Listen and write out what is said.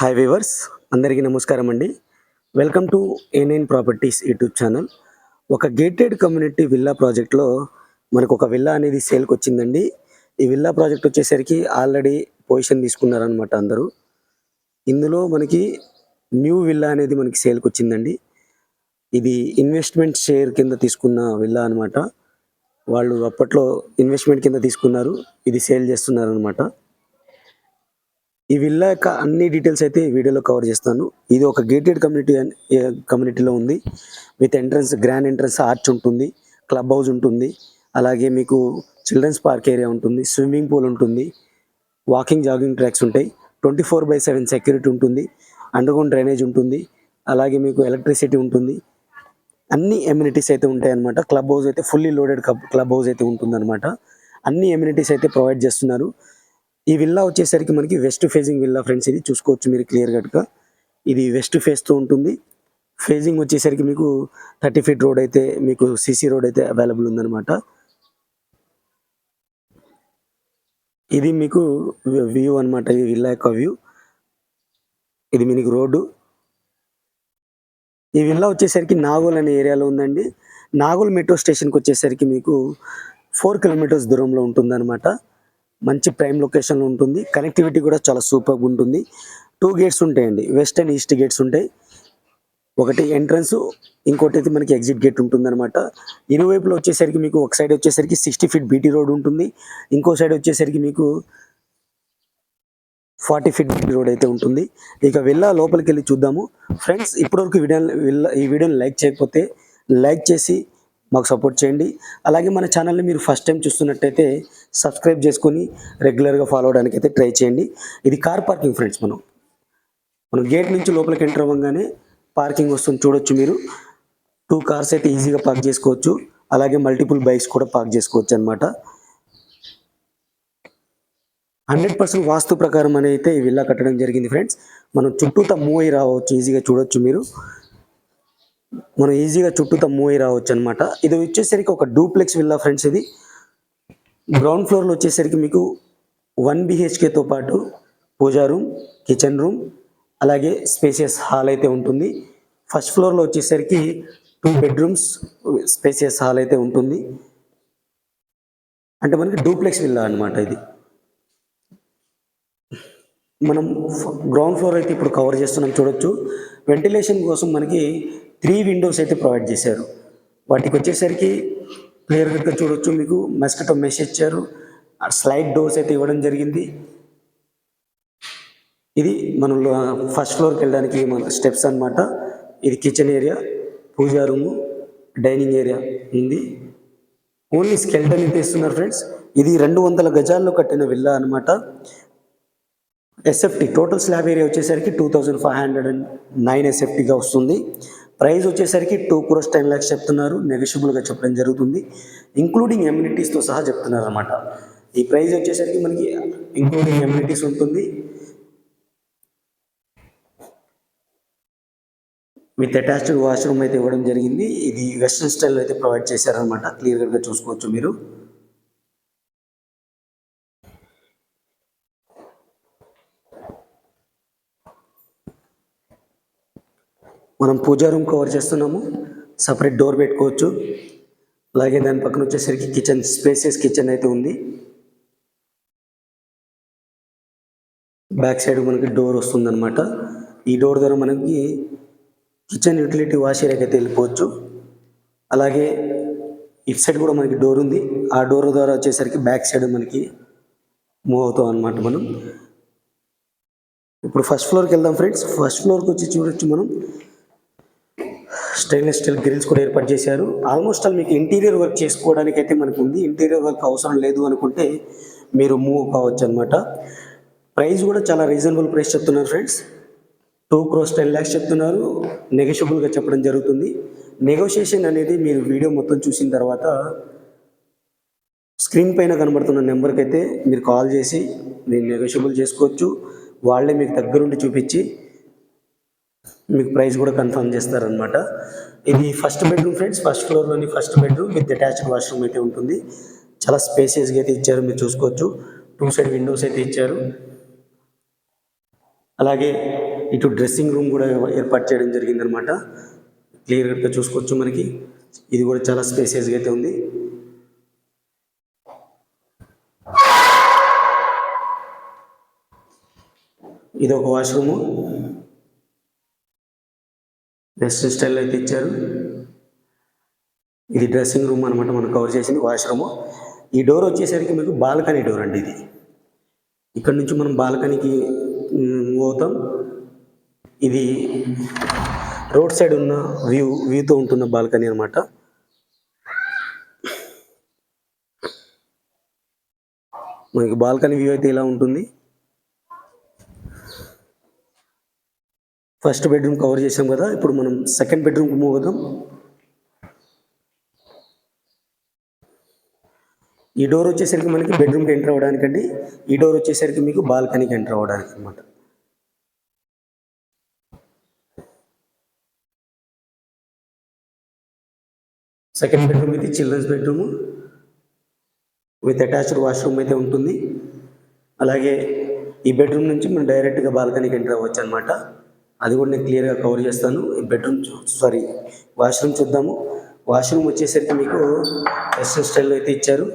Hi viewers, అందరికీ నమస్కారం అండి. Welcome to A9 properties YouTube channel. ఒక గేటెడ్ కమ్యూనిటీ విల్లా ప్రాజెక్ట్లో మనకు ఒక విల్లా అనేది సేల్కి వచ్చిందండి. ఈ విల్లా ప్రాజెక్ట్ వచ్చేసరికి ఆల్రెడీ పొజిషన్ తీసుకున్నారనమాట అందరూ. ఇందులో మనకి న్యూ విల్లా అనేది మనకి సేల్కి వచ్చిందండి. ఇది ఇన్వెస్ట్మెంట్ షేర్ కింద తీసుకున్న విల్లా అనమాట. వాళ్ళు అప్పట్లో ఇన్వెస్ట్మెంట్ కింద తీసుకున్నారు, ఇది సేల్ చేస్తున్నారు అనమాట. ఈ విల్లా యొక్క అన్ని డీటెయిల్స్ అయితే ఈ వీడియోలో కవర్ చేస్తాను. ఇది ఒక గేటెడ్ కమ్యూనిటీలో ఉంది. With entrance, grand entrance arch ఉంటుంది, క్లబ్ హౌస్ ఉంటుంది, అలాగే మీకు చిల్డ్రన్స్ పార్క్ ఏరియా ఉంటుంది, స్విమ్మింగ్ పూల్ ఉంటుంది, వాకింగ్ జాగింగ్ ట్రాక్స్ ఉంటాయి, 24/7 సెక్యూరిటీ ఉంటుంది, అండర్గ్రౌండ్ డ్రైనేజ్ ఉంటుంది, అలాగే మీకు ఎలక్ట్రిసిటీ ఉంటుంది, అన్ని ఎమ్యూనిటీస్ అయితే ఉంటాయి అన్నమాట. క్లబ్ హౌస్ అయితే ఫుల్లీ లోడెడ్ క్లబ్ హౌస్ అయితే ఉంటుందన్నమాట. అన్ని ఎమ్యూనిటీస్ అయితే ప్రొవైడ్ చేస్తున్నారు. ఈ విల్లా వచ్చేసరికి మనకి వెస్ట్ ఫేజింగ్ విల్లా ఫ్రెండ్స్. ఇది చూసుకోవచ్చు మీరు క్లియర్ కట్గా. ఇది వెస్ట్ ఫేస్తో ఉంటుంది. ఫేజింగ్ వచ్చేసరికి మీకు 30 feet రోడ్ అయితే, మీకు సిసి రోడ్ అయితే అవైలబుల్ ఉందన్నమాట. ఇది మీకు వ్యూ అనమాట, ఈ విల్లా యొక్క వ్యూ. ఇది మీకు రోడ్డు. ఈ విల్లా వచ్చేసరికి నాగోల్ అనే ఏరియాలో ఉందండి. నాగోల్ మెట్రో స్టేషన్కి వచ్చేసరికి మీకు 4 kilometers దూరంలో ఉంటుందన్నమాట. మంచి ప్రైమ్ లొకేషన్లో ఉంటుంది. కనెక్టివిటీ కూడా చాలా సూపర్గా ఉంటుంది. 2 gates ఉంటాయండి, వెస్ట్ అండ్ ఈస్ట్ గేట్స్ ఉంటాయి. ఒకటి ఎంట్రన్స్, ఇంకోటి అయితే మనకి ఎగ్జిట్ గేట్ ఉంటుందన్నమాట. ఇరువైపులో వచ్చేసరికి మీకు ఒక సైడ్ వచ్చేసరికి 60 feet బీటీ రోడ్ ఉంటుంది, ఇంకో సైడ్ వచ్చేసరికి మీకు 40 feet బీటీ రోడ్ అయితే ఉంటుంది. ఇక విల్లా లోపలికి వెళ్ళి చూద్దాము ఫ్రెండ్స్. ఇప్పటివరకు ఈ వీడియోని లైక్ చేయకపోతే లైక్ చేసి మాకు సపోర్ట్ చేయండి. అలాగే మన ఛానల్ని మీరు ఫస్ట్ టైం చూస్తున్నట్టయితే సబ్స్క్రైబ్ చేసుకొని రెగ్యులర్గా ఫాలో అవడానికి అయితే ట్రై చేయండి. ఇది కార్ పార్కింగ్ ఫ్రెండ్స్. మనం గేట్ నుంచి లోపలికి ఎంటర్ అవ్వగానే పార్కింగ్ వస్తుంది, చూడొచ్చు మీరు. 2 cars అయితే ఈజీగా పార్క్ చేసుకోవచ్చు, అలాగే మల్టిపుల్ బైక్స్ కూడా పార్క్ చేసుకోవచ్చు అనమాట. 100% వాస్తు ప్రకారం అని అయితే ఈ విల్లా కట్టడం జరిగింది ఫ్రెండ్స్. మనం చుట్టూతా మూవ్ అయ్యి రావచ్చు, ఈజీగా చూడొచ్చు మీరు. మనం ఈజీగా చుట్టూతా మూవ్ అయ్యి రావచ్చు అనమాట. ఇది వచ్చేసరికి ఒక డూప్లెక్స్ విల్లా ఫ్రెండ్స్. ఇది గ్రౌండ్ ఫ్లోర్లో వచ్చేసరికి మీకు 1 BHKతో పాటు పూజా రూమ్, కిచెన్ రూమ్, అలాగే స్పేసియస్ హాల్ అయితే ఉంటుంది. ఫస్ట్ ఫ్లోర్లో వచ్చేసరికి 2 bedrooms, స్పేసియస్ హాల్ అయితే ఉంటుంది. అంటే మనకి డూప్లెక్స్ విల్లా అనమాట ఇది. మనం గ్రౌండ్ ఫ్లోర్ అయితే ఇప్పుడు కవర్ చేస్తున్నాం, చూడొచ్చు. వెంటిలేషన్ కోసం మనకి 3 windows అయితే ప్రొవైడ్ చేశారు. వాటికి వచ్చేసరికి క్లియర్గా చూడొచ్చు, మీకు మస్కిటో మెష్ ఇచ్చారు. స్లైడ్ డోర్స్ అయితే ఇవ్వడం జరిగింది. ఇది మనం ఫస్ట్ ఫ్లోర్కి వెళ్ళడానికి మన స్టెప్స్ అనమాట. ఇది కిచెన్ ఏరియా, పూజా రూము, డైనింగ్ ఏరియా ఉంది. ఓన్లీ స్కెల్టన్ అయితే ఇస్తున్నారు ఫ్రెండ్స్. ఇది 200 గజాల్లో కట్టిన విల్లా అనమాట. ఎస్ఎఫ్టీ టోటల్ స్లాబ్ ఏరియా వచ్చేసరికి 2509 ఎస్ఎఫ్టీగా వస్తుంది. ప్రైస్ వచ్చేసరికి 2.10 lakhs చెప్తున్నారు, నెగోషియబుల్గా చెప్పడం జరుగుతుంది. ఇంక్లూడింగ్ ఎమ్యూనిటీస్తో సహా చెప్తున్నారు అనమాట. ఈ ప్రైస్ వచ్చేసరికి మనకి ఇంక్లూడింగ్ ఎమ్యూనిటీస్ ఉంటుంది, విత్ అటాచ్డ్ వాష్రూమ్ అయితే ఇవ్వడం జరిగింది. ఇది వెస్ట్రన్ స్టైల్ అయితే ప్రొవైడ్ చేశారనమాట. క్లియర్గా చూసుకోవచ్చు మీరు. మనం పూజా రూమ్ కవర్ చేస్తున్నాము, సపరేట్ డోర్ పెట్టుకోవచ్చు. అలాగే దాని పక్కన వచ్చేసరికి కిచెన్, స్పేసియస్ కిచెన్ అయితే ఉంది. బ్యాక్ సైడ్ మనకి డోర్ వస్తుందన్నమాట. ఈ డోర్ ద్వారా మనకి కిచెన్ యూటిలిటీ వాష్ ఏరియాకి అయితే వెళ్ళిపోవచ్చు. అలాగే ఇటు సైడ్ కూడా మనకి డోర్ ఉంది. ఆ డోర్ ద్వారా వచ్చేసరికి బ్యాక్ సైడ్ మనకి మూవ్ అవుతాం అనమాట మనం. ఇప్పుడు ఫస్ట్ ఫ్లోర్కి వెళ్దాం ఫ్రెండ్స్. ఫస్ట్ ఫ్లోర్కి వచ్చి చూడొచ్చు, మనం స్టెయిన్లెస్ స్టీల్ గ్రిల్స్ కూడా ఏర్పాటు చేశారు. ఆల్మోస్ట్ ఆల్ మీకు ఇంటీరియర్ వర్క్ చేసుకోవడానికి అయితే మనకు ఉంది. ఇంటీరియర్ వర్క్ అవసరం లేదు అనుకుంటే మీరు మూవ్ కావచ్చు అనమాట. ప్రైస్ కూడా చాలా రీజనబుల్ ప్రైస్ చెప్తున్నారు ఫ్రెండ్స్. 2.10 lakhs చెప్తున్నారు, నెగోషియబుల్గా చెప్పడం జరుగుతుంది. నెగోషియేషన్ అనేది మీరు వీడియో మొత్తం చూసిన తర్వాత స్క్రీన్ పైన కనబడుతున్న నెంబర్కి అయితే మీరు కాల్ చేసి మీరు నెగోషియబుల్ చేసుకోవచ్చు. వాళ్ళే మీకు దగ్గరుండి చూపించి మీకు ప్రైస్ కూడా కన్ఫర్మ్ చేస్తారనమాట. ఇది ఫస్ట్ బెడ్రూమ్ ఫ్రెండ్స్. ఫస్ట్ ఫ్లోర్లోని first bedroom with attached washroom అయితే ఉంటుంది. చాలా స్పేసియస్గా అయితే ఇచ్చారు, మీరు చూసుకోవచ్చు. 2 side విండోస్ అయితే ఇచ్చారు. అలాగే ఇటు డ్రెస్సింగ్ రూమ్ కూడా ఏర్పాటు చేయడం జరిగిందనమాట. క్లియర్గా చూసుకోవచ్చు మనకి. ఇది కూడా చాలా స్పేసియస్గా అయితే ఉంది. ఇది ఒక వాష్రూము, వెస్ట్రన్ స్టైల్ అయితే ఇచ్చారు. ఇది డ్రెస్సింగ్ రూమ్ అనమాట, మనం కవర్ చేసింది వాష్రూము. ఈ డోర్ వచ్చేసరికి మీకు బాల్కనీ డోర్ అండి. ఇది ఇక్కడ నుంచి మనం బాల్కనీకి మూవ్ అవుతాం. ఇది రోడ్ సైడ్ ఉన్న వ్యూతో ఉంటున్న బాల్కనీ అనమాట. మనకి బాల్కనీ వ్యూ అయితే ఇలా ఉంటుంది. ఫస్ట్ బెడ్రూమ్ కవర్ చేసాం కదా, ఇప్పుడు మనం సెకండ్ బెడ్రూమ్కి మూవ్ అవుదాం. ఈ డోర్ వచ్చేసరికి మనకి బెడ్రూమ్కి ఎంటర్ అవ్వడానికండి. ఈ డోర్ వచ్చేసరికి మీకు బాల్కనీకి ఎంటర్ అవ్వడానికి అనమాట. సెకండ్ బెడ్రూమ్ ఇది children's bedroom with attached washroom అయితే ఉంటుంది. అలాగే ఈ బెడ్రూమ్ నుంచి మనం డైరెక్ట్గా బాల్కనీకి ఎంటర్ అవ్వచ్చు అనమాట. అది కూడా నేను క్లియర్గా కవర్ చేస్తాను. బెడ్రూమ్ వాష్రూమ్ చూద్దాము. వాష్రూమ్ వచ్చేసరికి మీకు వెస్ట్రన్ స్టైల్లో అయితే ఇచ్చారు.